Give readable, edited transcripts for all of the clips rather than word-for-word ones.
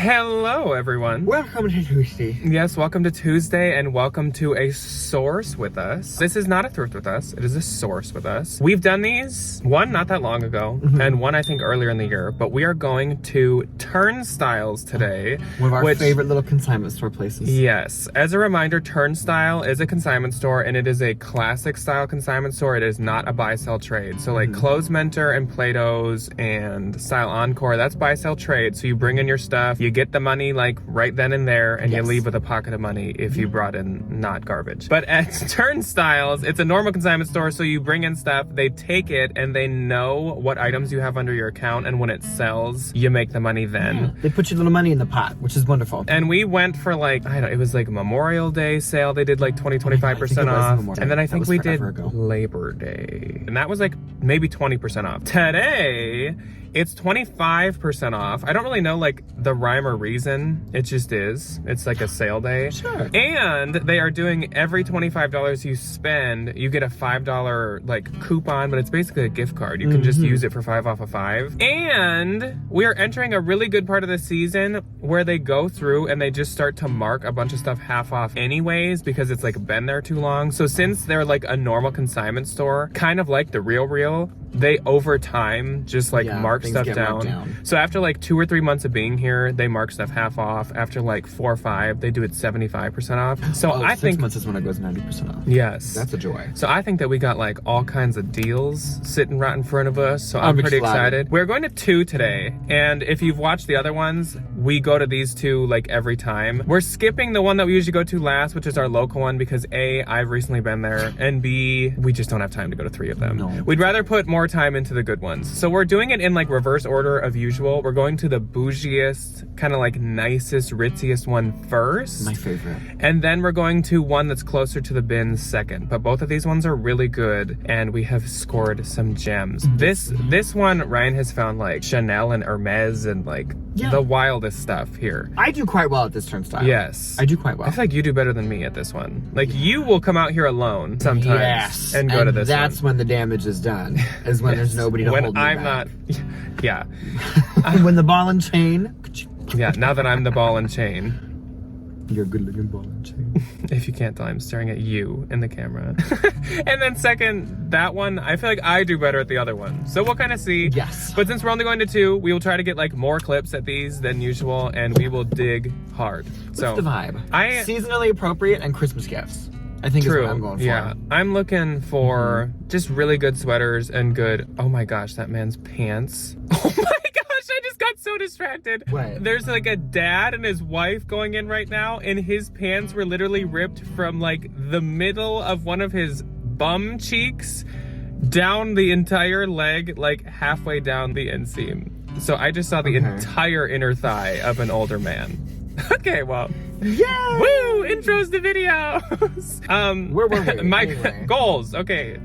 Hello, everyone. Welcome to Tuesday. Yes, welcome to Tuesday and welcome to a source with us. This is not a thrift with us. It is a source with us. We've done these, one not that long ago, and one I think earlier in the year, but we are going to Turnstiles today. One of our favorite little consignment store places. Yes. As a reminder, Turnstile is a consignment store and it is a classic style consignment store. It is not a buy-sell trade. So like Clothes Mentor and Plato's and Style Encore, that's buy-sell trade. So you bring in your stuff, you get the money like right then and there, and you leave with a pocket of money if you brought in not garbage. But at Turnstiles, it's a normal consignment store, so you bring in stuff, they take it, and they know what items you have under your account, and when it sells, you make the money then. Yeah. They put your little money in the pot, which is wonderful. And we went for like, I don't know, it was like Memorial Day sale. They did like 25% off. And then I think we did Labor Day. And that was like maybe 20% off. Today, it's 25% off. I don't really know like the rhyme or reason. It just is. It's like a sale day. Sure. And they are doing every $25 you spend, you get a $5 like coupon, but it's basically a gift card. You can just use it for 5 off of 5. And we are entering a really good part of the season where they go through and they just start to mark a bunch of stuff half off anyways because it's like been there too long. So since they're like a normal consignment store, kind of like the Real, they over time just like mark stuff down. So after like 2 or 3 months of being here, they mark stuff half off. After like 4 or 5, they do it 75% off. So I think 6 months is when it goes 90% off. Yes. That's a joy. So I think that we got like all kinds of deals sitting right in front of us. So I'm pretty excited. We're going to 2 today. And if you've watched the other ones, we go to these 2 like every time. We're skipping the one that we usually go to last, which is our local one, because A, I've recently been there, and B, we just don't have time to go to 3 of them. No. We'd rather put more time into the good ones. So we're doing it in like reverse order of usual. We're going to the bougiest, kind of like nicest, ritziest one first. My favorite. And then we're going to one that's closer to the bins second. But both of these ones are really good, and we have scored some gems. This one, Ryan has found like Chanel and Hermes and like the wildest stuff here. I do quite well at this Turnstile. Yes. I do quite well. I feel like you do better than me at this one. Like you will come out here alone sometimes and go to this that's one. when the damage is done, is when there's nobody to hold me I'm back. Yeah. When the ball and chain. Yeah, now that I'm the ball and chain. You're a good looking ball and chain. If you can't tell, I'm staring at you in the camera. And then second, that one, I feel like I do better at the other one. So we'll kind of see. Yes. But since we're only going to 2, we will try to get like more clips at these than usual, and we will dig hard. What's the vibe? Seasonally appropriate and Christmas gifts. I think is what I'm going for. Yeah, I'm looking for just really good sweaters and good, oh my gosh, that man's pants. Oh my gosh, I just got so distracted. What? There's like a dad and his wife going in right now, and his pants were literally ripped from like the middle of one of his bum cheeks down the entire leg, like halfway down the inseam. So I just saw the entire inner thigh of an older man. Okay, well. Yeah. Woo! Intros to videos. Where were we? My anyway. goals. Okay.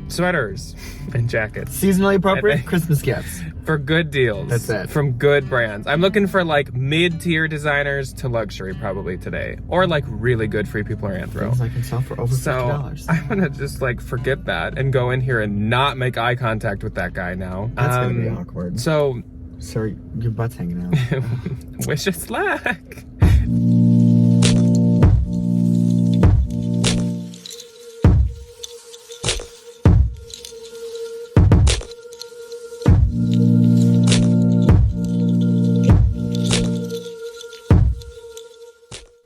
Sweaters and jackets. Seasonally appropriate Christmas gifts. For good deals. That's it. From good brands. I'm looking for like mid-tier designers to luxury probably today. Or like really good Free People or Anthro. Things I can sell for over $50. I'm gonna just like forget that and go in here and not make eye contact with that guy now. That's gonna be awkward. So Sir, your butt's hanging out. wish us luck.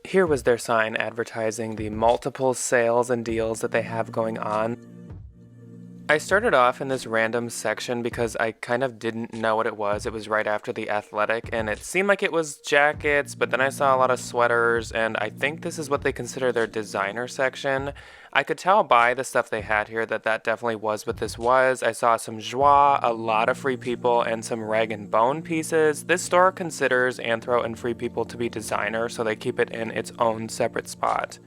Here was their sign advertising the multiple sales and deals that they have going on. I started off in this random section because I kind of didn't know what it was. It was right after the athletic, and it seemed like it was jackets, but then I saw a lot of sweaters, and I think this is what they consider their designer section. I could tell by the stuff they had here that definitely was what this was. I saw some joie, a lot of Free People, and some rag and bone pieces. This store considers Anthro and Free People to be designer, so they keep it in its own separate spot.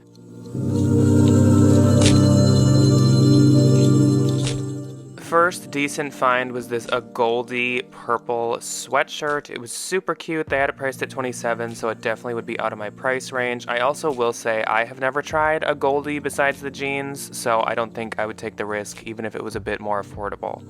First decent find was this a goldy purple sweatshirt. It was super cute. They had it priced at $27, so it definitely would be out of my price range. I also will say I have never tried a goldie besides the jeans, so I don't think I would take the risk even if it was a bit more affordable.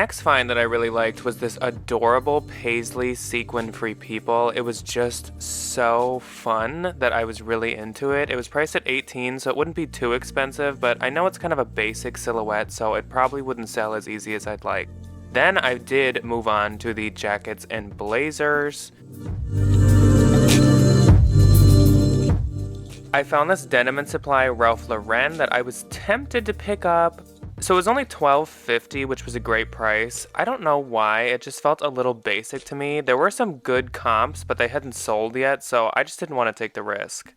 next find that I really liked was this adorable paisley sequin Free People. It was just so fun that I was really into it. It was priced at $18, so it wouldn't be too expensive, but I know it's kind of a basic silhouette, so it probably wouldn't sell as easy as I'd like. Then I did move on to the jackets and blazers. I found this Denim & Supply Ralph Lauren that I was tempted to pick up. So it was only $12.50, which was a great price. I don't know why, it just felt a little basic to me. There were some good comps, but they hadn't sold yet, so I just didn't want to take the risk.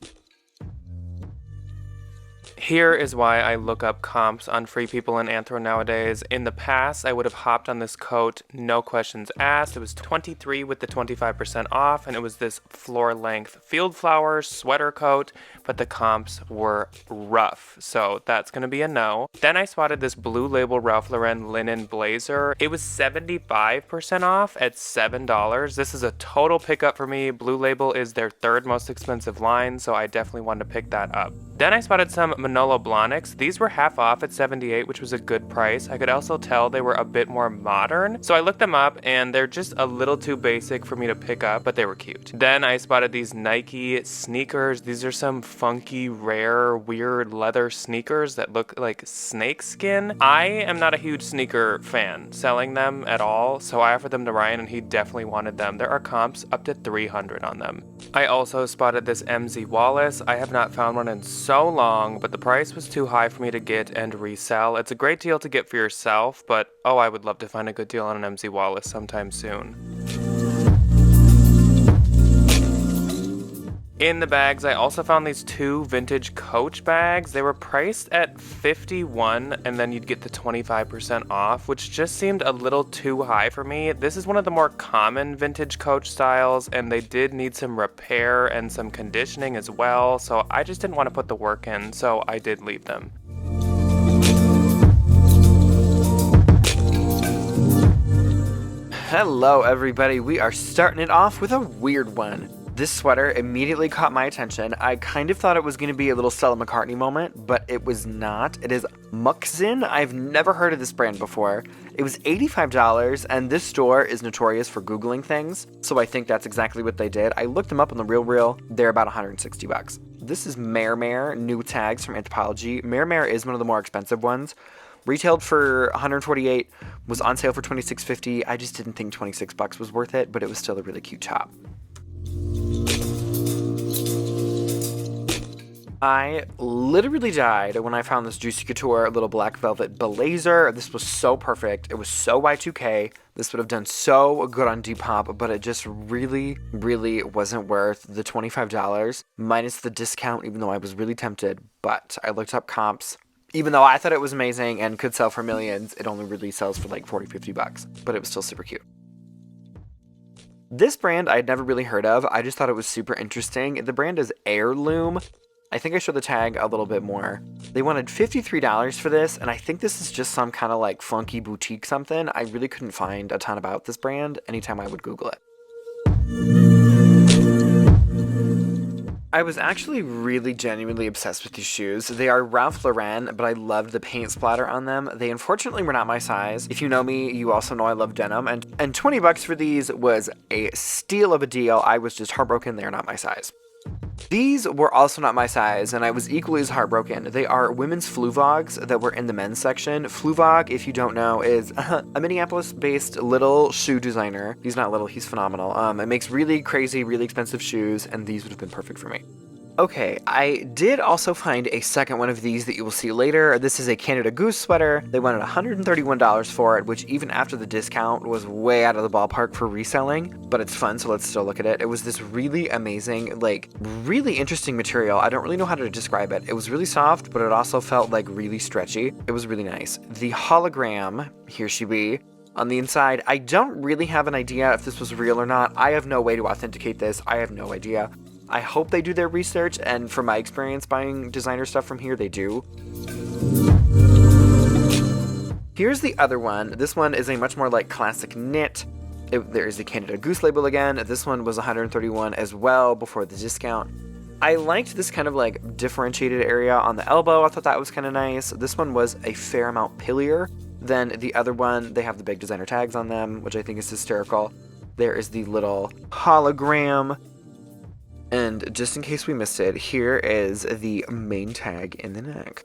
Here is why I look up comps on Free People and Anthro nowadays. In the past, I would have hopped on this coat, no questions asked. It was $23 with the 25% off, and it was this floor-length field flowers sweater coat, but the comps were rough, so that's going to be a no. Then I spotted this Blue Label Ralph Lauren linen blazer. It was 75% off at $7. This is a total pickup for me. Blue Label is their third most expensive line, so I definitely wanted to pick that up. Then I spotted some Manolo Blahniks. These were half off at $78, which was a good price. I could also tell they were a bit more modern, so I looked them up and they're just a little too basic for me to pick up, but they were cute. Then I spotted these Nike sneakers. These are some funky, rare, weird leather sneakers that look like snake skin. I am not a huge sneaker fan selling them at all, so I offered them to Ryan and he definitely wanted them. There are comps up to $300 on them. I also spotted this MZ Wallace. I have not found one in so long, but the price was too high for me to get and resell. It's a great deal to get for yourself, but oh, I would love to find a good deal on an MZ Wallace sometime soon. In the bags, I also found these two vintage Coach bags. They were priced at $51, and then you'd get the 25% off, which just seemed a little too high for me. This is one of the more common vintage Coach styles, and they did need some repair and some conditioning as well, so I just didn't want to put the work in, so I did leave them. Hello everybody, we are starting it off with a weird one. This sweater immediately caught my attention. I kind of thought it was going to be a little Stella McCartney moment, but it was not. It is Muxin. I've never heard of this brand before. It was $85, and this store is notorious for Googling things, so I think that's exactly what they did. I looked them up on the RealReal. They're about $160. This is Mare, new tags from Anthropologie. Mare is one of the more expensive ones. Retailed for $148, was on sale for $26.50. I just didn't think $26 was worth it, but it was still a really cute top. I literally died when I found this Juicy Couture little black velvet blazer. This was so perfect. It was so Y2K. This would have done so good on Depop, but it just really, really wasn't worth the $25 minus the discount, even though I was really tempted. But I looked up comps. Even though I thought it was amazing and could sell for millions, it only really sells for like $40-$50, but it was still super cute. This brand I'd never really heard of. I just thought it was super interesting. The brand is Heirloom. I think I showed the tag a little bit more. They wanted $53 for this, and I think this is just some kind of like funky boutique something. I really couldn't find a ton about this brand anytime I would Google it. I was actually really genuinely obsessed with these shoes. They are Ralph Lauren, but I loved the paint splatter on them. They unfortunately were not my size. If you know me, you also know I love denim, and $20 for these was a steal of a deal. I was just heartbroken. They're not my size. These were also not my size, and I was equally as heartbroken. They are women's Fluvogs that were in the men's section. Fluvog, if you don't know, is a Minneapolis-based little shoe designer. He's not little, he's phenomenal. It makes really crazy, really expensive shoes, and these would have been perfect for me. Okay, I did also find a second one of these that you will see later. This is a Canada Goose sweater. They wanted $131 for it, which even after the discount was way out of the ballpark for reselling, but it's fun, so let's still look at it. It was this really amazing, like, really interesting material. I don't really know how to describe it. It was really soft, but it also felt like really stretchy. It was really nice. The hologram, here she be, on the inside, I don't really have an idea if this was real or not. I have no way to authenticate this. I have no idea. I hope they do their research, and from my experience buying designer stuff from here, they do. Here's the other one. This one is a much more like classic knit. There is the Canada Goose label again. This one was $131 as well before the discount. I liked this kind of like differentiated area on the elbow. I thought that was kind of nice. This one was a fair amount pillier. Then the other one, they have the big designer tags on them, which I think is hysterical. There is the little hologram. And just in case we missed it, here is the main tag in the neck.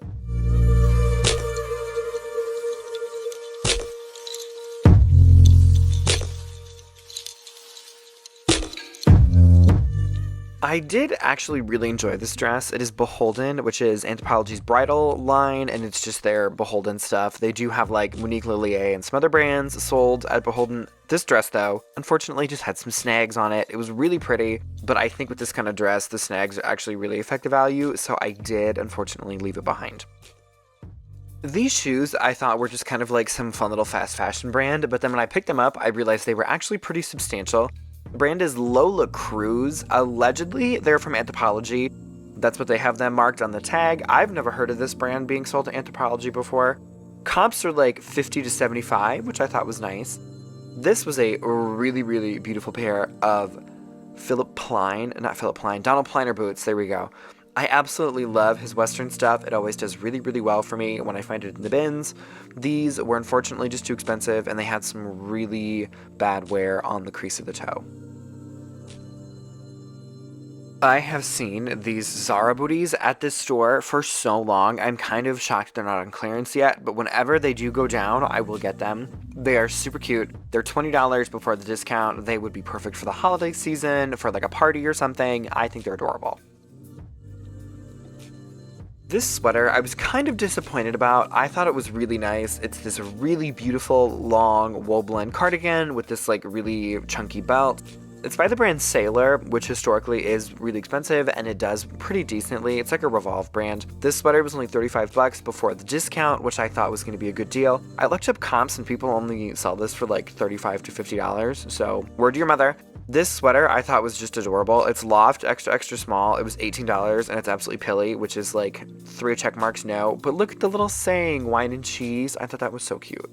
I did actually really enjoy this dress. It is Beholden, which is Anthropologie's bridal line, and it's just their Beholden stuff. They do have like Monique Lillier and some other brands sold at Beholden. This dress, though, unfortunately just had some snags on it. It was really pretty, but I think with this kind of dress, the snags are actually really affect the value, so I did unfortunately leave it behind. These shoes I thought were just kind of like some fun little fast fashion brand, but then when I picked them up, I realized they were actually pretty substantial. The brand is Lola Cruz. Allegedly, they're from Anthropologie. That's what they have them marked on the tag. I've never heard of this brand being sold to Anthropologie before. Comps are like 50 to 75, which I thought was nice. This was a really, really beautiful pair of Donald Pliner boots. There we go. I absolutely love his Western stuff. It always does really, really well for me when I find it in the bins. These were unfortunately just too expensive, and they had some really bad wear on the crease of the toe. I have seen these Zara booties at this store for so long. I'm kind of shocked they're not on clearance yet, but whenever they do go down, I will get them. They are super cute. They're $20 before the discount. They would be perfect for the holiday season, for like a party or something. I think they're adorable. This sweater I was kind of disappointed about. I thought it was really nice. It's this really beautiful long wool blend cardigan with this like really chunky belt. It's by the brand Sailor, which historically is really expensive, and it does pretty decently. It's like a Revolve brand. This sweater was only $35 before the discount, which I thought was going to be a good deal. I looked up comps and people only sell this for like $35 to $50, so word to your mother. This sweater I thought was just adorable. It's loft, extra, extra small. It was $18, and it's absolutely pilly, which is like 3 check marks no. But look at the little saying, wine and cheese. I thought that was so cute.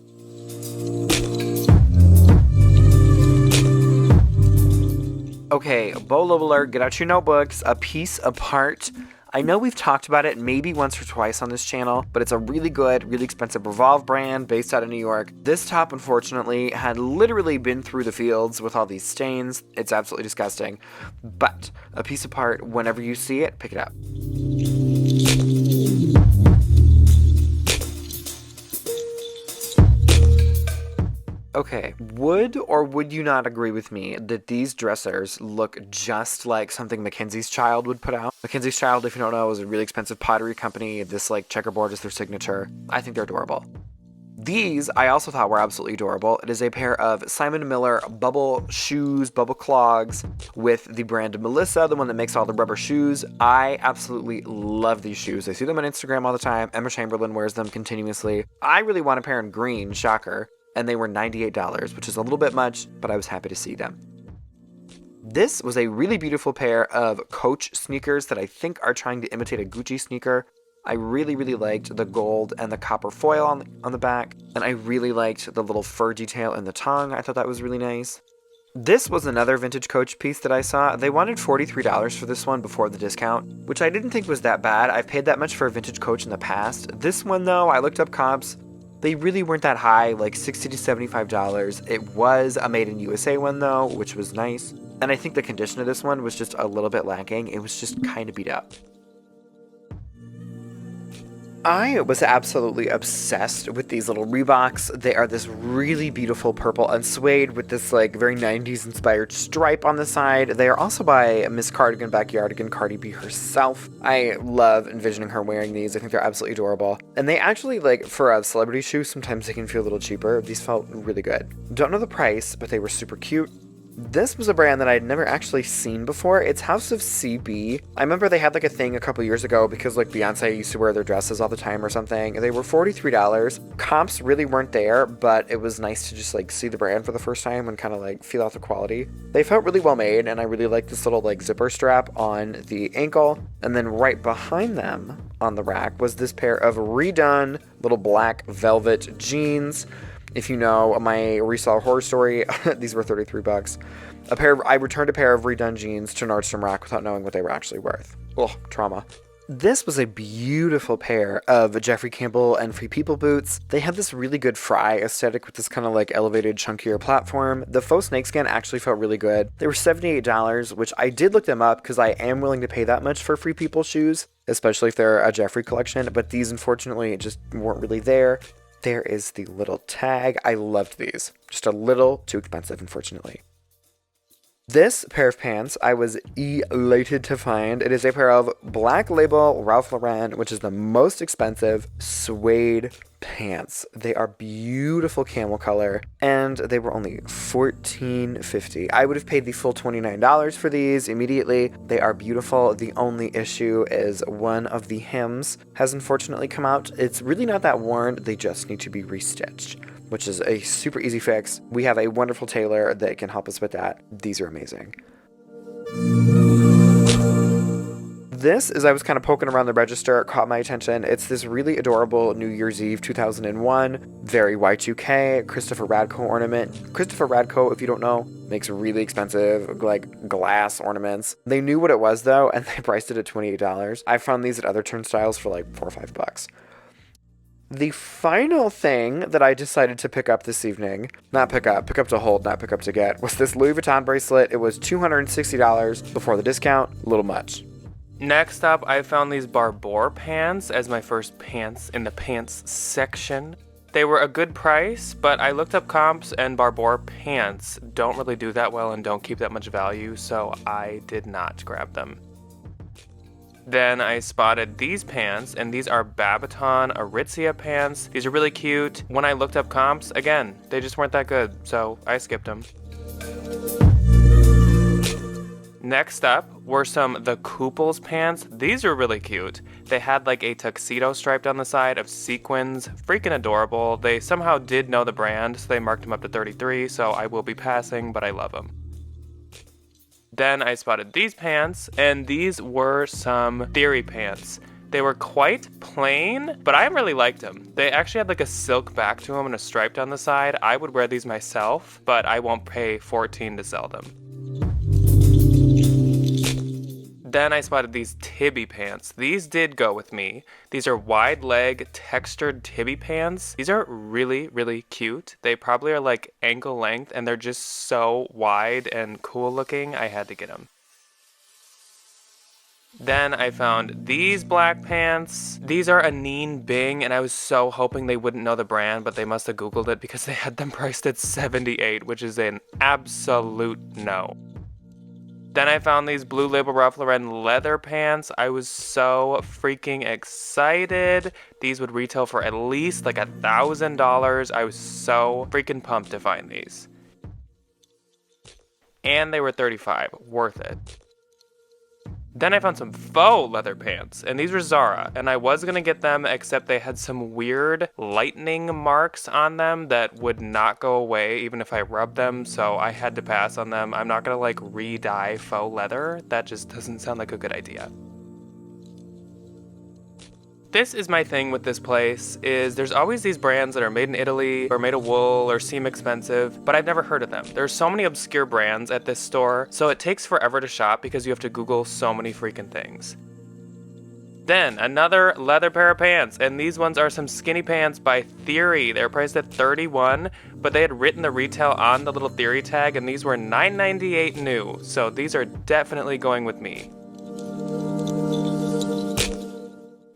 Okay, Bolo alert, get out your notebooks. A Piece Apart. I know we've talked about it maybe once or twice on this channel, but it's a really good, really expensive Revolve brand based out of New York. This top, unfortunately, had literally been through the fields with all these stains. It's absolutely disgusting. But A Piece Apart, whenever you see it, pick it up. Okay, would or would you not agree with me that these dressers look just like something Mackenzie's Child would put out? Mackenzie's Child, if you don't know, is a really expensive pottery company. This like checkerboard is their signature. I think they're adorable. These I also thought were absolutely adorable. It is a pair of Simon Miller bubble shoes, bubble clogs with the brand Melissa, the one that makes all the rubber shoes. I absolutely love these shoes. I see them on Instagram all the time. Emma Chamberlain wears them continuously. I really want a pair in green, shocker. And they were $98, which is a little bit much, but I was happy to see them. This was a really beautiful pair of Coach sneakers that I think are trying to imitate a Gucci sneaker. I really, really liked the gold and the copper foil on the back, and I really liked the little fur detail in the tongue. I thought that was really nice. This was another vintage Coach piece that I saw. They wanted $43 for this one before the discount, which I didn't think was that bad. I've paid that much for a vintage Coach in the past. This one, though, I looked up comps. They really weren't that high, like $60 to $75. It was a made in USA one though, which was nice. And I think the condition of this one was just a little bit lacking. It was just kind of beat up. I was absolutely obsessed with these little Reeboks. They are this really beautiful purple and suede with this like very 90s inspired stripe on the side. They are also by Miss Cardigan Backyardigan, Cardi B herself. I love envisioning her wearing these. I think they're absolutely adorable. And they actually, like, for a celebrity shoe, sometimes they can feel a little cheaper. These felt really good. Don't know the price, but they were super cute. This was a brand that I'd never actually seen before. It's House of CB. I remember they had like a thing a couple years ago because like Beyonce used to wear their dresses all the time or something. They were $43. Comps really weren't there, but it was nice to just like see the brand for the first time and kind of like feel out the quality. They felt really well made, and I really liked this little like zipper strap on the ankle. And then right behind them on the rack was this pair of redone little black velvet jeans. If you know my resale horror story, these were $33. I returned a pair of redone jeans to Nordstrom Rack without knowing what they were actually worth. Ugh, trauma. This was a beautiful pair of Jeffrey Campbell and Free People boots. They have this really good fry aesthetic with this kind of like elevated, chunkier platform. The faux snakeskin actually felt really good. They were $78, which I did look them up because I am willing to pay that much for Free People shoes, especially if they're a Jeffrey collection, but these unfortunately just weren't really there. There is the little tag. I loved these. Just a little too expensive, unfortunately. This pair of pants I was elated to find. It is a pair of Black Label Ralph Lauren, which is the most expensive suede pants. They are beautiful camel color, and they were only $14.50. I would have paid the full $29 for these immediately. They are beautiful. The only issue is one of the hems has unfortunately come out. It's really not that worn. They just need to be restitched, which is a super easy fix. We have a wonderful tailor that can help us with that. These are amazing. This, as I was kind of poking around the register, caught my attention. It's this really adorable New Year's Eve 2001, very Y2K, Christopher Radko ornament. Christopher Radko, if you don't know, makes really expensive, like, glass ornaments. They knew what it was, though, and they priced it at $28. I found these at other turnstiles for like $4 or $5. The final thing that I decided to pick up this evening, pick up to hold, not pick up to get, was this Louis Vuitton bracelet. It was $260 before the discount, a little much. Next up, I found these Barbour pants as my first pants in the pants section. They were a good price, but I looked up comps and Barbour pants don't really do that well and don't keep that much value, so I did not grab them. Then I spotted these pants, and these are Babaton Aritzia pants. These are really cute. When I looked up comps, again, they just weren't that good, so I skipped them. Next up were some The Kooples pants. These are really cute. They had like a tuxedo stripe down the side of sequins. Freaking adorable. They somehow did know the brand, so they marked them up to $33, so I will be passing, but I love them. Then I spotted these pants, and these were some Theory pants. They were quite plain, but I really liked them. They actually had like a silk back to them and a stripe down the side. I would wear these myself, but I won't pay $14 to sell them. Then I spotted these Tibby pants. These did go with me. These are wide leg textured Tibby pants. These are really, really cute. They probably are like ankle length and they're just so wide and cool looking. I had to get them. Then I found these black pants. These are Anine Bing, and I was so hoping they wouldn't know the brand, but they must have Googled it because they had them priced at $78, which is an absolute no. Then I found these Blue Label Ralph Lauren leather pants. I was so freaking excited. These would retail for at least like $1,000. I was so freaking pumped to find these. And they were $35, worth it. Then I found some faux leather pants, and these were Zara, and I was gonna get them, except they had some weird lightning marks on them that would not go away even if I rubbed them, so I had to pass on them. I'm not gonna like re-dye faux leather. That just doesn't sound like a good idea. This is my thing with this place, is there's always these brands that are made in Italy or made of wool or seem expensive, but I've never heard of them. There's so many obscure brands at this store, so it takes forever to shop because you have to Google so many freaking things. Then another leather pair of pants, and these ones are some skinny pants by Theory. They're priced at $31, but they had written the retail on the little Theory tag, and these were $9.98 new, so these are definitely going with me.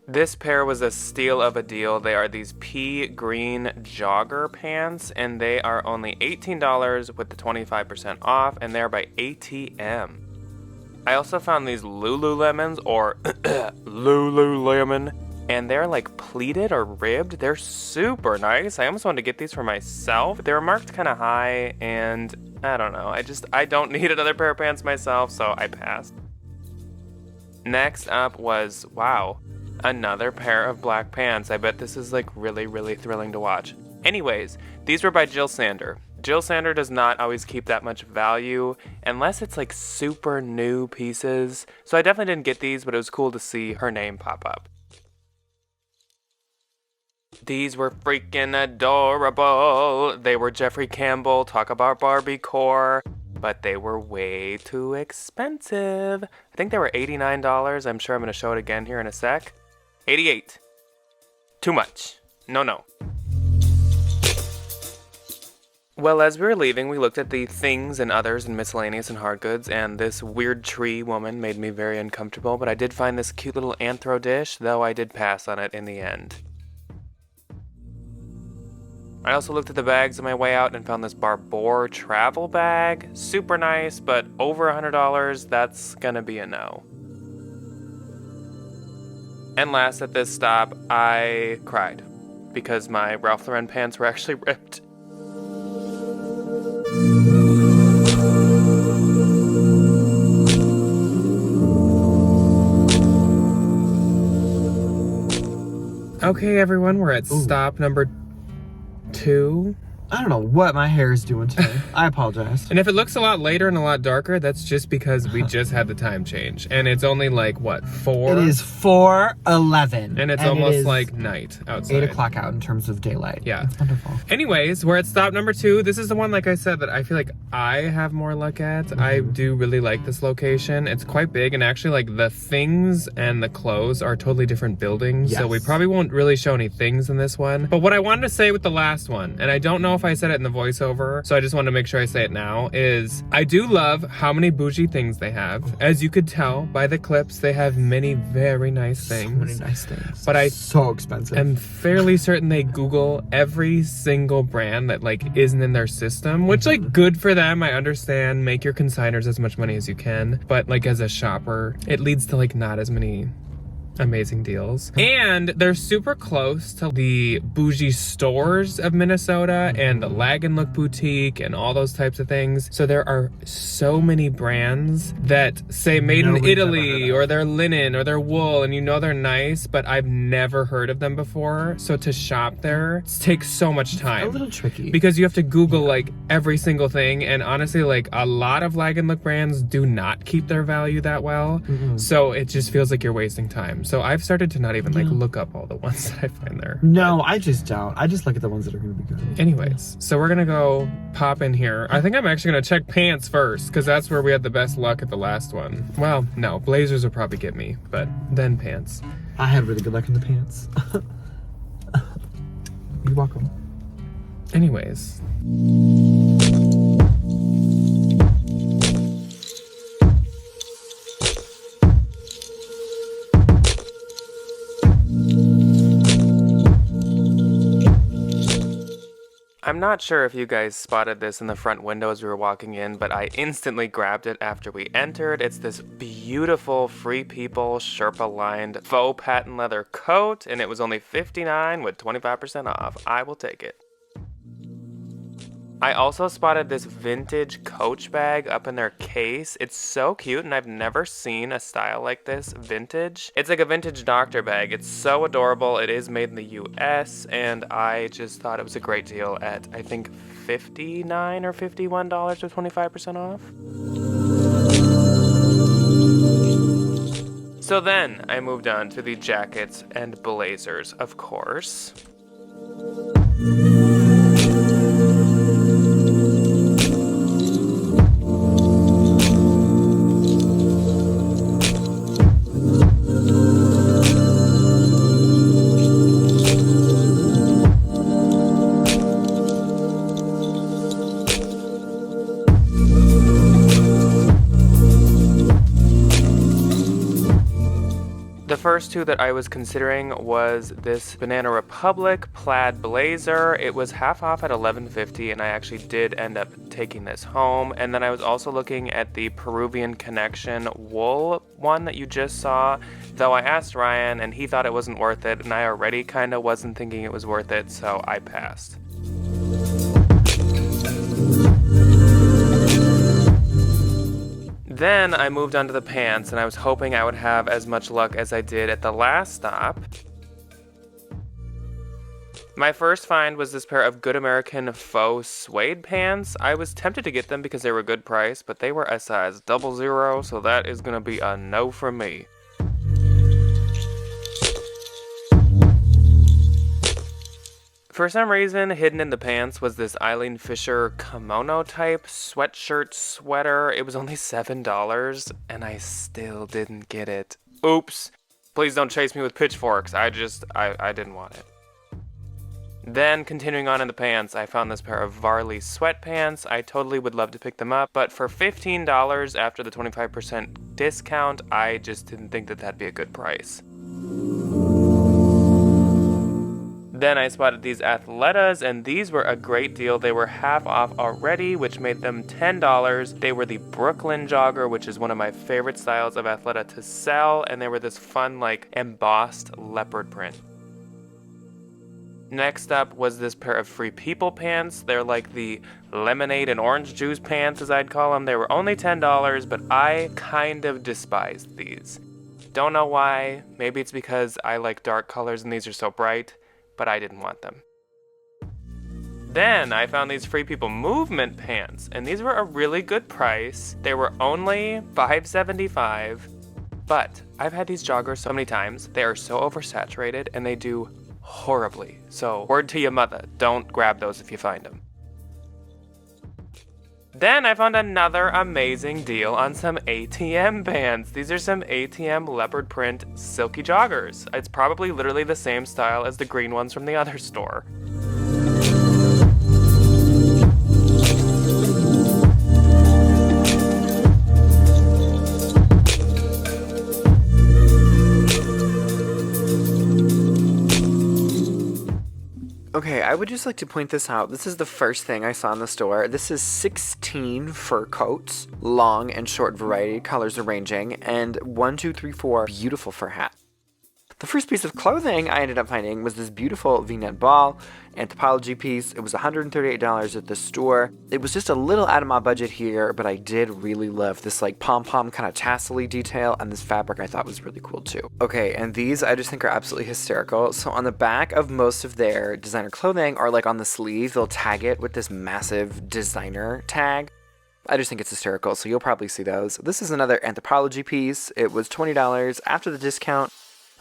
This pair was a steal of a deal. They are these pea green jogger pants, and they are only $18 with the 25% off, and they're by ATM. I also found these Lululemons, or Lululemon, and they're like pleated or ribbed. They're super nice. I almost wanted to get these for myself. They were marked kind of high, and I don't know. I don't need another pair of pants myself, so I passed. Next up was, wow, another pair of black pants. I bet this is like really, really thrilling to watch. Anyways, these were by Jill Sander. Jill Sander does not always keep that much value unless it's like super new pieces. So I definitely didn't get these, but it was cool to see her name pop up. These were freaking adorable. They were Jeffrey Campbell, talk about Barbie core. but they were way too expensive. I think they were $89. I'm sure I'm going to show it again here in a sec. 88. Too much. No. Well, as we were leaving, we looked at the things and others and miscellaneous and hard goods, and this weird tree woman made me very uncomfortable, but I did find this cute little anthro dish, though I did pass on it in the end. I also looked at the bags on my way out and found this Barbour travel bag. Super nice, but over $100, that's gonna be a no. And last at this stop, I cried because my Ralph Lauren pants were actually ripped. Okay, everyone, we're at stop number 2. I don't know what my hair is doing today. I apologize. And if it looks a lot later and a lot darker, that's just because we just had the time change. And it's only like, what, 4? It is 4:11. And it's almost like night outside. 8 o'clock out in terms of daylight. Yeah. It's wonderful. Anyways, we're at stop number 2. This is the one, like I said, that I feel like I have more luck at. I do really like this location. It's quite big, and actually, like, the things and the clothes are totally different buildings. So we probably won't really show any things in this one. But what I wanted to say with the last one, and I don't know if I said it in the voiceover, so I just want to make sure I say it now, is I do love how many bougie things they have. As you could tell by the clips, they have many very nice things. So many nice things. But so expensive. I'm fairly certain they Google every single brand that like isn't in their system, which like good for them. I understand, make your consigners as much money as you can, but like as a shopper, it leads to like not as many amazing deals. And they're super close to the bougie stores of Minnesota and the Lag and Look boutique and all those types of things. So there are so many brands that say made in Italy, or they're linen, or they're wool, and you know they're nice, but I've never heard of them before. So to shop there takes so much time. A little tricky. Because you have to Google like every single thing, and honestly, like a lot of Lag and Look brands do not keep their value that well. So it just feels like you're wasting time. So I've started to not even like look up all the ones that I find there. No, I just don't. I just look at the ones that are going to be good. Anyways, so we're gonna go pop in here. I think I'm actually gonna check pants first, because that's where we had the best luck at the last one. Well, no, blazers will probably get me, but then pants. I had really good luck in the pants. You're welcome. Anyways. I'm not sure if you guys spotted this in the front window as we were walking in, but I instantly grabbed it after we entered. It's this beautiful Free People Sherpa-lined faux patent leather coat, and it was only $59 with 25% off. I will take it. I also spotted this vintage Coach bag up in their case. It's so cute, and I've never seen a style like this vintage. It's like a vintage doctor bag. It's so adorable. It is made in the US, and I just thought it was a great deal at, I think, $59 or $51 with 25% off. So then I moved on to the jackets and blazers, of course. The first two that I was considering was this Banana Republic plaid blazer. It was half off at $11.50, and I actually did end up taking this home. And then I was also looking at the Peruvian Connection wool one that you just saw, though I asked Ryan and he thought it wasn't worth it, and I already kind of wasn't thinking it was worth it, so I passed. Then I moved on to the pants, and I was hoping I would have as much luck as I did at the last stop. My first find was this pair of Good American faux suede pants. I was tempted to get them because they were a good price, but they were a size 00, so that is going to be a no from me. For some reason, hidden in the pants was this Eileen Fisher kimono type sweatshirt sweater. It was only $7 and I still didn't get it. Oops. Please don't chase me with pitchforks. I didn't want it. Then, continuing on in the pants, I found this pair of Varley sweatpants. I totally would love to pick them up, but for $15 after the 25% discount, I just didn't think that that'd be a good price. Then I spotted these Athletas, and these were a great deal. They were half off already, which made them $10. They were the Brooklyn jogger, which is one of my favorite styles of Athleta to sell, and they were this fun, like, embossed leopard print. Next up was this pair of Free People pants. They're like the lemonade and orange juice pants, as I'd call them. They were only $10, but I kind of despised these. Don't know why. Maybe it's because I like dark colors and these are so bright, but I didn't want them. Then I found these Free People movement pants, and these were a really good price. They were only $5.75, but I've had these joggers so many times. They are so oversaturated and they do horribly. So word to your mother, don't grab those if you find them. Then I found another amazing deal on some ATM pants. These are some ATM leopard print silky joggers. It's probably literally the same style as the green ones from the other store. Okay, I would just like to point this out. This is the first thing I saw in the store. This is 16 fur coats, long and short variety, colors are ranging, and 1, 2, 3, 4 beautiful fur hats. The first piece of clothing I ended up finding was this beautiful V-neck ball Anthropologie piece. It was $138 at the store. It was just a little out of my budget here, but I did really love this like pom-pom kind of tassel-y detail, and this fabric I thought was really cool too. Okay, and these I just think are absolutely hysterical. So on the back of most of their designer clothing, or like on the sleeve, they'll tag it with this massive designer tag. I just think it's hysterical, so you'll probably see those. This is another Anthropologie piece. It was $20 after the discount.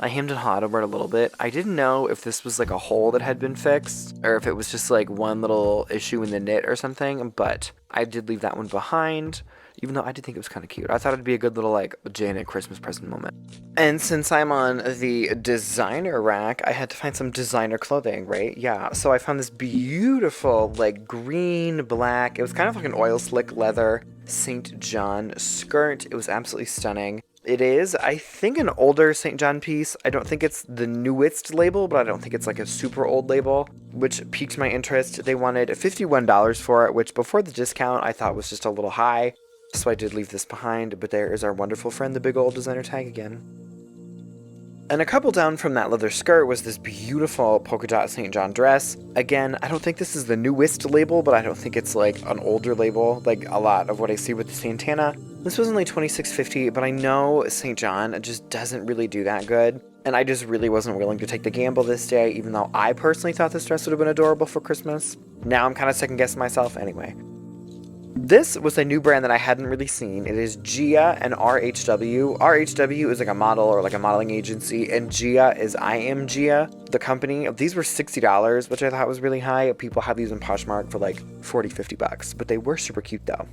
I hemmed and hawed over it a little bit. I didn't know if this was like a hole that had been fixed or if it was just like one little issue in the knit or something, but I did leave that one behind, even though I did think it was kind of cute. I thought it'd be a good little like Janet Christmas present moment. And since I'm on the designer rack, I had to find some designer clothing, right? Yeah, so I found this beautiful like green, black, it was kind of like an oil slick leather St. John skirt. It was absolutely stunning. It is, I think, an older St. John piece. I don't think it's the newest label, but I don't think it's like a super old label, which piqued my interest. They wanted $51 for it, which before the discount I thought was just a little high, so I did leave this behind, but there is our wonderful friend, the big old designer tag again. And a couple down from that leather skirt was this beautiful polka dot St. John dress. Again, I don't think this is the newest label, but I don't think it's like an older label, like a lot of what I see with the Santana. This was only $26.50, but I know St. John just doesn't really do that good. And I just really wasn't willing to take the gamble this day, even though I personally thought this dress would have been adorable for Christmas. Now I'm kind of second guessing myself anyway. This was a new brand that I hadn't really seen. It is Gia and RHW. RHW is like a model or like a modeling agency, and Gia is I Am Gia, the company. These were $60, which I thought was really high. People have these in Poshmark for like $40-50, but they were super cute though.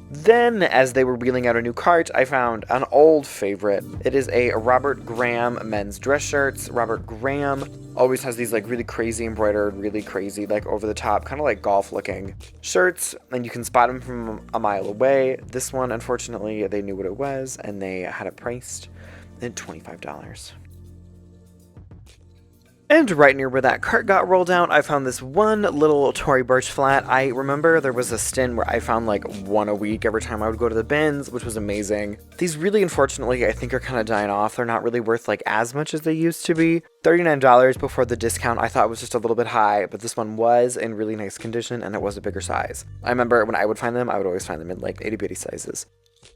Then, as they were wheeling out a new cart, I found an old favorite. It is a Robert Graham men's dress shirts. Robert Graham always has these like really crazy embroidered, really crazy like over the top, kind of like golf looking shirts, and you can spot them from a mile away. This one, unfortunately, they knew what it was and they had it priced at $25. And right near where that cart got rolled out, I found this one little Tory Burch flat. I remember there was a stint where I found like one a week every time I would go to the bins, which was amazing. These really, unfortunately, I think are kind of dying off. They're not really worth like as much as they used to be. $39 before the discount I thought was just a little bit high, but this one was in really nice condition and it was a bigger size. I remember when I would find them, I would always find them in like itty bitty sizes.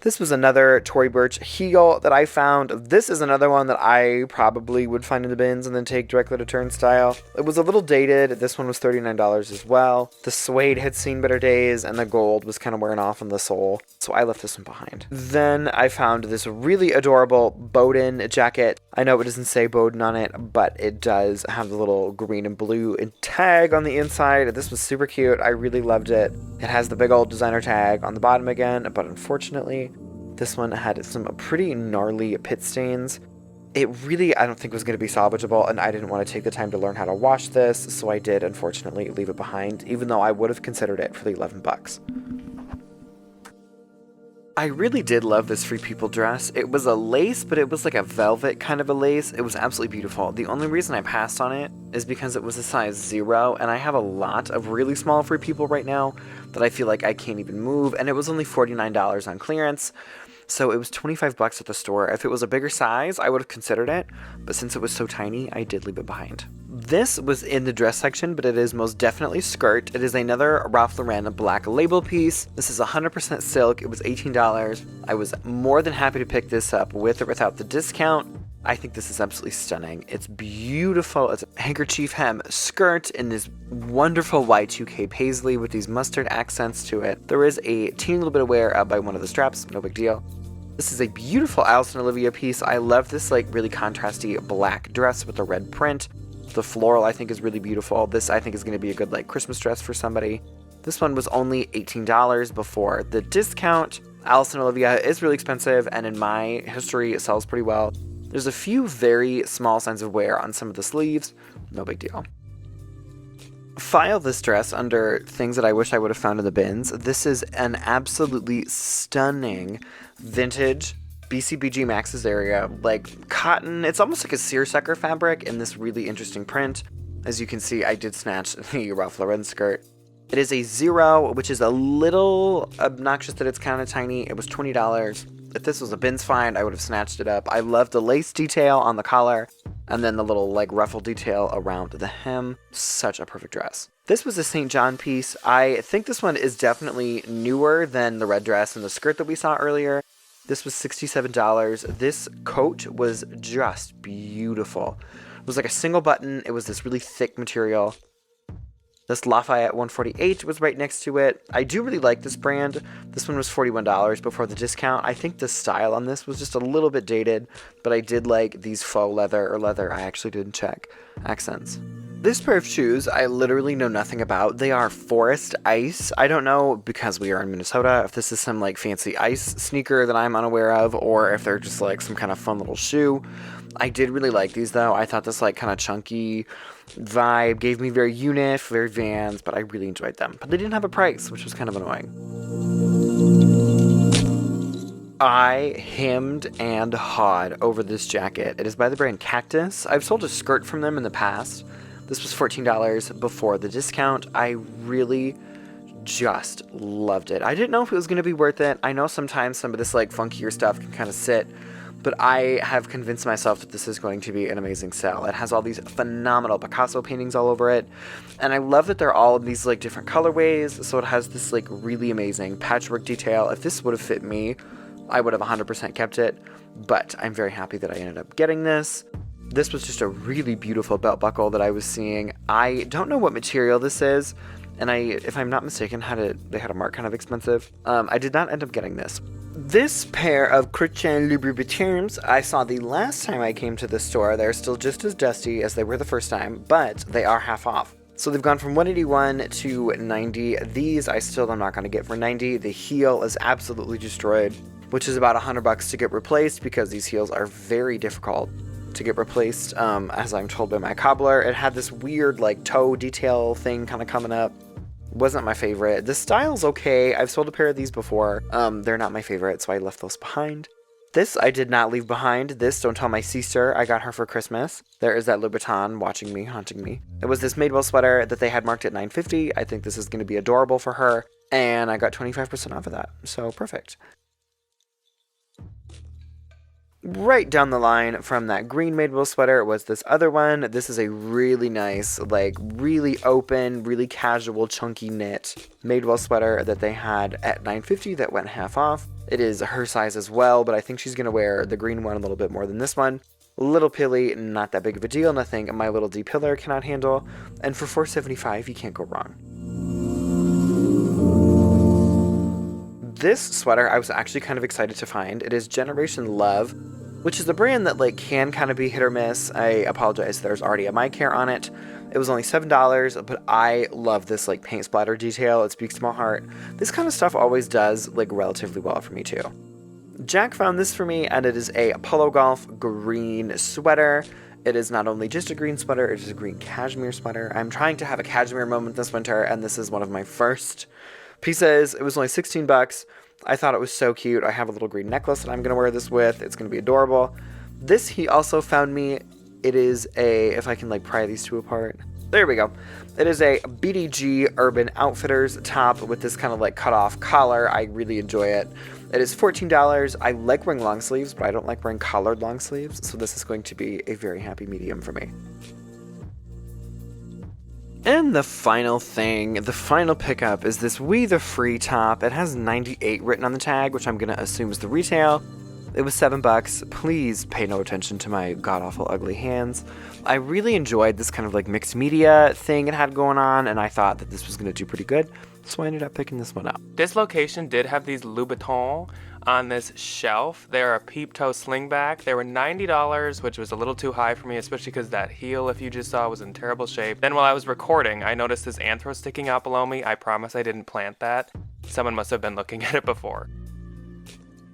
This was another Tory Burch heel that I found. This is another one that I probably would find in the bins and then take directly to Turnstile. It was a little dated. This one was $39 as well. The suede had seen better days, and the gold was kind of wearing off on the sole, so I left this one behind. Then I found this really adorable Bowden jacket. I know it doesn't say Bowden on it, but it does have the little green and blue tag on the inside. This was super cute. I really loved it. It has the big old designer tag on the bottom again, but unfortunately, this one had some pretty gnarly pit stains. It really, I don't think was going to be salvageable, and I didn't want to take the time to learn how to wash this, so I did, unfortunately, leave it behind, even though I would have considered it for the $11. I really did love this Free People dress. It was a lace, but it was like a velvet kind of a lace. It was absolutely beautiful. The only reason I passed on it is because it was a size 0, and I have a lot of really small Free People right now that I feel like I can't even move, and it was only $49 on clearance. So it was $25 at the store. If it was a bigger size, I would have considered it, but since it was so tiny, I did leave it behind. This was in the dress section, but it is most definitely skirt. It is another Ralph Lauren black label piece. This is 100% silk. It was $18. I was more than happy to pick this up with or without the discount. I think this is absolutely stunning. It's beautiful. It's a handkerchief hem skirt in this wonderful Y2K paisley with these mustard accents to it. There is a teeny little bit of wear by one of the straps, no big deal. This is a beautiful Alison Olivia piece. I love this like really contrasty black dress with the red print. The floral I think is really beautiful. This I think is going to be a good like Christmas dress for somebody. This one was only $18 before the discount. Alison Olivia is really expensive, and in my history it sells pretty well. There's a few very small signs of wear on some of the sleeves. No big deal. File this dress under things that I wish I would have found in the bins. This is an absolutely stunning vintage BCBG Max's area, like cotton. It's almost like a seersucker fabric in this really interesting print. As you can see, I did snatch the Ralph Lauren skirt. It is a 0, which is a little obnoxious that it's kind of tiny. It was $20. If this was a bins find, I would have snatched it up. I love the lace detail on the collar, and then the little like ruffle detail around the hem. Such a perfect dress. This was a St. John piece. I think this one is definitely newer than the red dress and the skirt that we saw earlier. This was $67. This coat was just beautiful. It was like a single button. It was this really thick material. This Lafayette 148 was right next to it. I do really like this brand. This one was $41 before the discount. I think the style on this was just a little bit dated, but I did like these faux leather, or leather, I actually didn't check, accents. This pair of shoes, I literally know nothing about. They are Forest Ice. I don't know, because we are in Minnesota, if this is some like fancy ice sneaker that I'm unaware of, or if they're just like some kind of fun little shoe. I did really like these though. I thought this like kind of chunky vibe gave me very Unif, very Vans, but I really enjoyed them. But they didn't have a price, which was kind of annoying. I hemmed and hawed over this jacket. It is by the brand Cactus. I've sold a skirt from them in the past. This was $14 before the discount. I really just loved it. I didn't know if it was going to be worth it. I know sometimes some of this like funkier stuff can kind of sit, but I have convinced myself that this is going to be an amazing sell. It has all these phenomenal Picasso paintings all over it, and I love that they're all in these like different colorways, so it has this like really amazing patchwork detail. If this would have fit me, I would have 100% kept it, but I'm very happy that I ended up getting this. This was just a really beautiful belt buckle that I was seeing. I don't know what material this is, and if I'm not mistaken, they had a mark kind of expensive. I did not end up getting this. This pair of Christian Louboutins I saw the last time I came to the store. They're still just as dusty as they were the first time, but they are half off. So they've gone from $181 to $90. These I still am not going to get for $90. The heel is absolutely destroyed, which is about $100 to get replaced because these heels are very difficult to get replaced, as I'm told by my cobbler. It had this weird like toe detail thing kind of coming up. Wasn't my favorite. The style's okay. I've sold a pair of these before. They're not my favorite, so I left those behind. This I did not leave behind. This, don't tell my sister, I got her for Christmas. There is that Louboutin watching me, haunting me. It was this Madewell sweater that they had marked at $9.50. I think this is going to be adorable for her, and I got 25% off of that, so perfect. Right down the line from that green Madewell sweater was this other one. This is a really nice, like really open, really casual, chunky knit Madewell sweater that they had at $9.50 that went half off. It is her size as well, but I think she's going to wear the green one a little bit more than this one. A little pilly, not that big of a deal, nothing my little D pillar cannot handle. And for $4.75, you can't go wrong. This sweater I was actually kind of excited to find. It is Generation Love, which is a brand that like can kind of be hit or miss. I apologize, there's already a My Care on it. It was only $7, but I love this like paint splatter detail. It speaks to my heart. This kind of stuff always does like relatively well for me too. Jack found this for me, and it is a Polo Golf green sweater. It is not only just a green sweater, it is a green cashmere sweater. I'm trying to have a cashmere moment this winter, and this is one of my first pieces. It was only $16. I thought it was so cute. I have a little green necklace that I'm going to wear this with. It's going to be adorable. This he also found me. It is a, if I can like pry these two apart. There we go. It is a BDG Urban Outfitters top with this kind of like cut off collar. I really enjoy it. It is $14. I like wearing long sleeves, but I don't like wearing collared long sleeves. So this is going to be a very happy medium for me. And the final thing, the final pickup is this We The Free top. It has 98 written on the tag, which I'm going to assume is the retail. It was $7. Please pay no attention to my god-awful ugly hands. I really enjoyed this kind of like mixed media thing it had going on, and I thought that this was going to do pretty good. So I ended up picking this one up. This location did have these Louboutins on this shelf. They're a peep toe slingback. They were $90, which was a little too high for me, especially because that heel, if you just saw, was in terrible shape. Then while I was recording, I noticed this anthro sticking out below me. I promise I didn't plant that. Someone must have been looking at it before.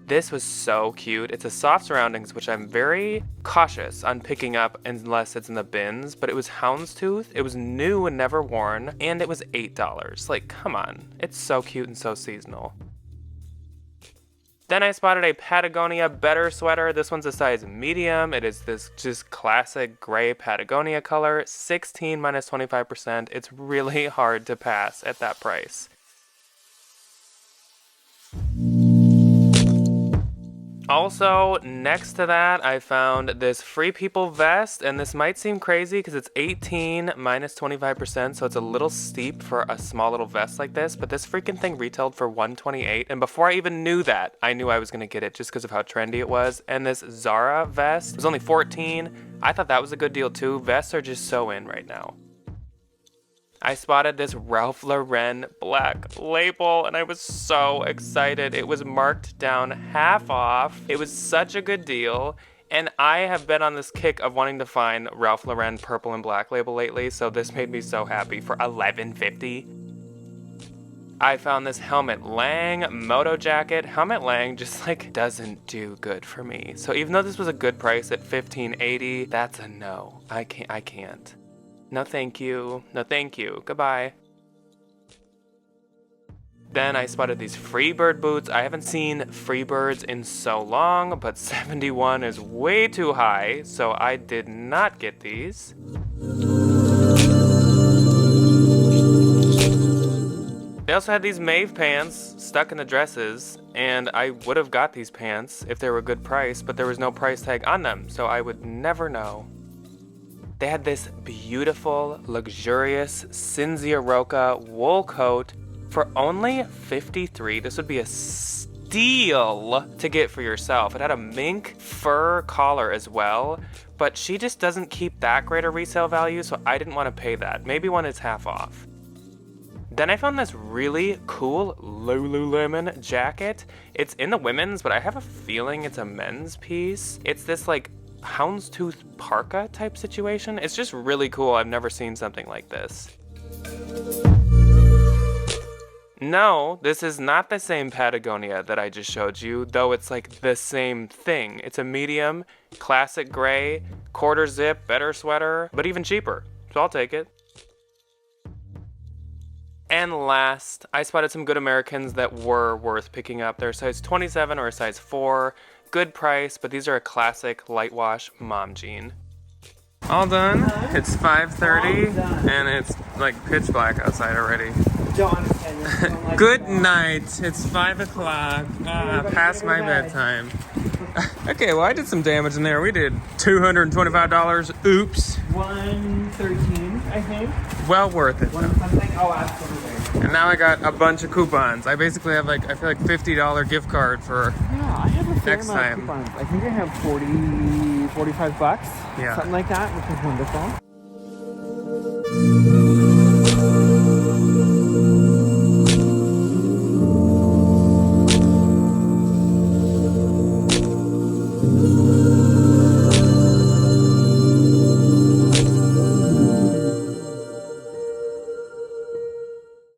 This was so cute. It's a soft surroundings, which I'm very cautious on picking up unless it's in the bins, but it was houndstooth. It was new and never worn, and it was $8. Like, come on. It's so cute and so seasonal. Then I spotted a Patagonia Better sweater. This one's a size medium. It is this just classic gray Patagonia color, 16 minus 25%. It's really hard to pass at that price. Also, next to that, I found this Free People vest, and this might seem crazy because it's 18 minus 25%, so it's a little steep for a small little vest like this, but this freaking thing retailed for $128, and before I even knew that, I knew I was going to get it just because of how trendy it was. And this Zara vest was only $14. I thought that was a good deal too. Vests are just so in right now. I spotted this Ralph Lauren black label, and I was so excited. It was marked down half off. It was such a good deal, and I have been on this kick of wanting to find Ralph Lauren purple and black label lately, so this made me so happy for $11.50. I found this Helmut Lang moto jacket. Helmut Lang just like doesn't do good for me. So even though this was a good price at $15.80, that's a no. I can't. No thank you. No thank you. Goodbye. Then I spotted these Freebird boots. I haven't seen Freebirds in so long, but 71 is way too high, so I did not get these. They also had these Maeve pants stuck in the dresses, and I would have got these pants if they were a good price, but there was no price tag on them, so I would never know. They had this beautiful, luxurious Cinzia Roca wool coat for only $53. This would be a steal to get for yourself. It had a mink fur collar as well, but she just doesn't keep that great a resale value, so I didn't want to pay that. Maybe when it's half off. Then I found this really cool Lululemon jacket. It's in the women's, but I have a feeling it's a men's piece. It's this like houndstooth parka type situation. It's just really cool. I've never seen something like this. No, this is not the same Patagonia that I just showed you, though it's like the same thing. It's a medium, classic gray, quarter zip, better sweater, but even cheaper, so I'll take it. And last, I spotted some Good Americans that were worth picking up. They're a size 27 or a size 4. Good price, but these are a classic light wash mom jean. All done. It's 5:30 and it's like pitch black outside already. Good night. It's 5 o'clock. Past my bedtime. Okay, well, I did some damage in there. We did $225. Oops. 113, I think. Well worth it. One something. Oh, absolutely. And now I got a bunch of coupons. I basically have like, I feel like $50 gift card for Yeah, I have a fair next amount time. of coupons. I think I have 40, 45 bucks. Yeah. Something like that, which is wonderful.